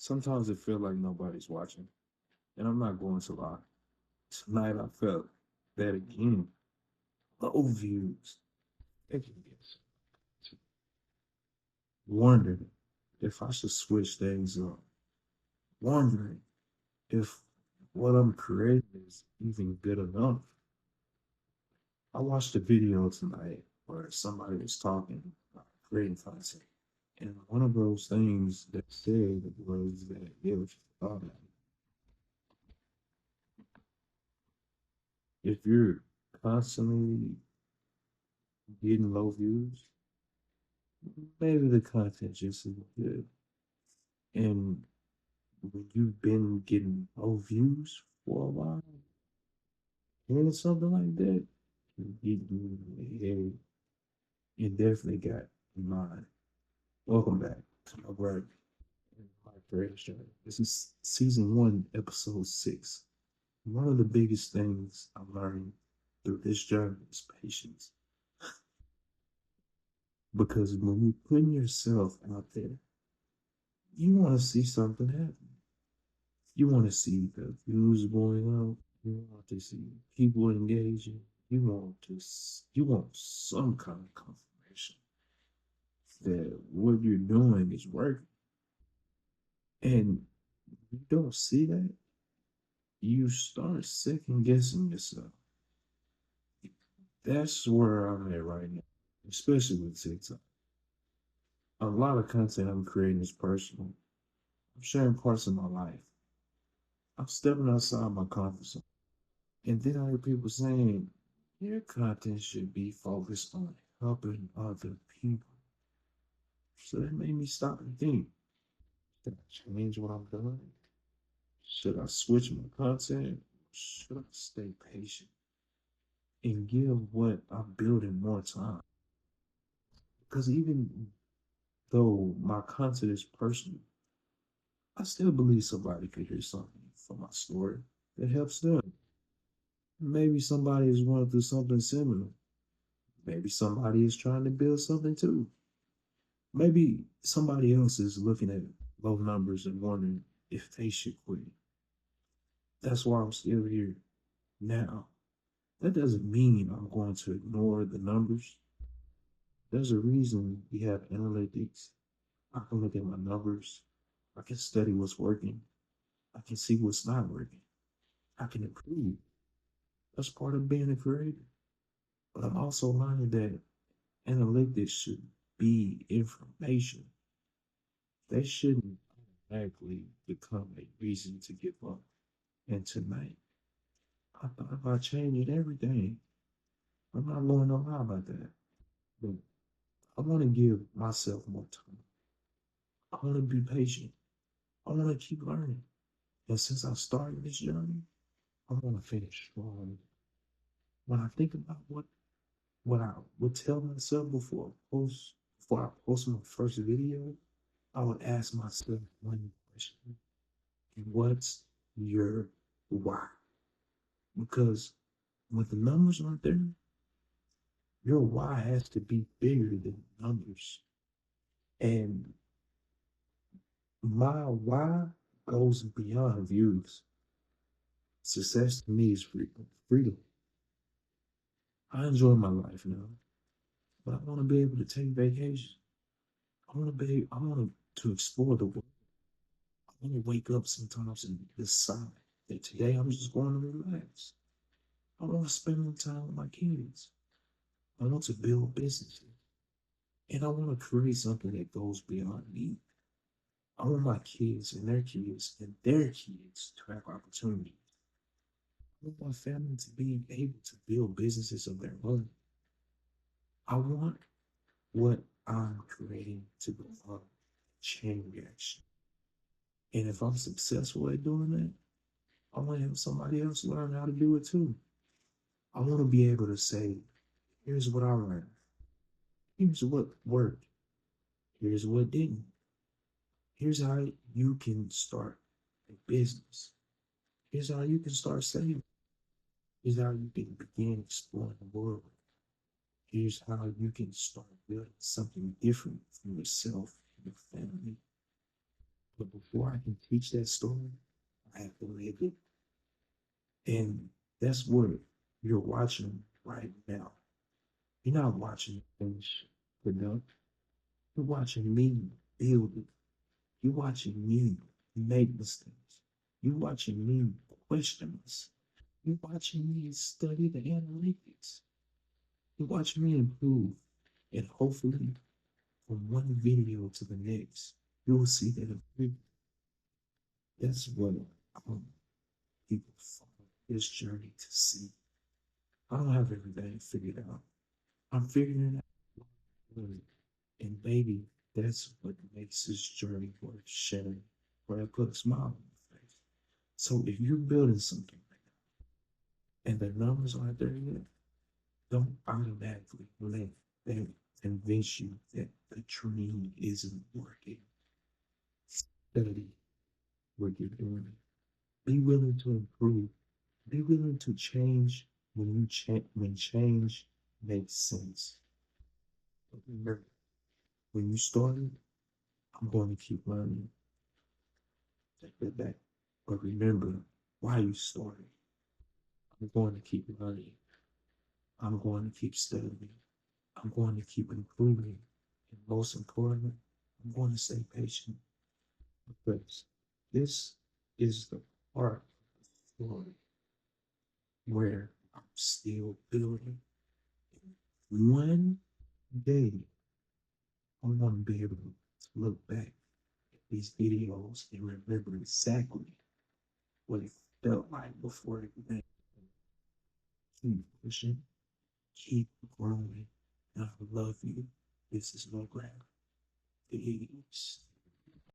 Sometimes it feels like nobody's watching, and I'm not going to lie. Tonight I felt that again. Low views. Thinking this. Wondering if I should switch things up. Wondering if what I'm creating is even good enough. I watched a video tonight where somebody was talking about creating content. And one of those things that said was that if you're constantly getting low views, maybe the content just isn't good. And when you've been getting low views for a while, hearing something like that, you, you definitely got in mind. Welcome back to my work and my creative journey. This is season one, episode six. One of the biggest things I'm learning through this journey is patience. Because when you're putting yourself out there, you want to see something happen. You want to see the views going up. You want to see people engaging. You want some kind of confirmation that what you're doing is working. And you don't see that, you start second guessing yourself. That's where I'm at right now, especially with TikTok. A lot of content I'm creating is personal. I'm sharing parts of my life. I'm stepping outside my comfort zone. And then I hear people saying, your content should be focused on helping other people. So that made me stop and think, should I change what I'm doing? Should I switch my content? Should I stay patient and give what I'm building more time? Because even though my content is personal, I still believe somebody could hear something from my story that helps them. Maybe somebody is going through something similar. Maybe somebody is trying to build something too. Maybe somebody else is looking at low numbers and wondering if they should quit. That's why I'm still here now. That doesn't mean I'm going to ignore the numbers. There's a reason we have analytics. I can look at my numbers. I can study what's working. I can see what's not working. I can improve. That's part of being a creator. But I'm also learning that analytics should be information. They shouldn't automatically become a reason to give up. And tonight, I thought about changing everything. I'm not going to lie about that. But I want to give myself more time. I want to be patient. I want to keep learning. And since I started this journey, I want to finish strong. When I think about what I would tell myself before I post my first video, I would ask myself one question. What's your why? Because when the numbers aren't there, your why has to be bigger than numbers. And my why goes beyond views. Success to me is freedom. Freedom. I enjoy my life now, but I want to be able to take vacation. I want to explore the world. I want to wake up sometimes and decide that today I'm just going to relax. I want to spend more time with my kids. I want to build businesses. And I want to create something that goes beyond me. I want my kids and their kids and their kids to have opportunity. I want my family to be able to build businesses of their own. I want what I'm creating to become a chain reaction. And if I'm successful at doing that, I want to have somebody else learn how to do it too. I want to be able to say, here's what I learned. Here's what worked. Here's what didn't. Here's how you can start a business. Here's how you can start saving. Here's how you can begin exploring the world. Here's how you can start building something different for yourself and your family. But before I can teach that story, I have to live it. And that's what you're watching right now. You're not watching finish product. You're watching me build it. You're watching me make mistakes. You're watching me question us. You're watching me study the analytics. You're watching me improve. And hopefully, from one video to the next, you will see that improvement. That's what um, people follow this journey to see. I don't have everything figured out. I'm figuring it out. And maybe that's what makes this journey worth sharing, where I put a smile on your face. So if you're building something right now and the numbers aren't there yet, don't automatically let them convince you that the dream isn't working. Study what you're doing. Be willing to improve. Be willing to change when change makes sense. But remember, when you started, I'm going to keep learning. Take that back. But remember why you started. I'm going to keep learning. I'm going to keep studying. I'm going to keep improving. And most importantly, I'm going to stay patient because this is the part of the story where I'm still building. One day, I want to be able to look back at these videos and remember exactly what it felt like before it began. Keep pushing, keep growing. And I love you. This is no ground. Peace.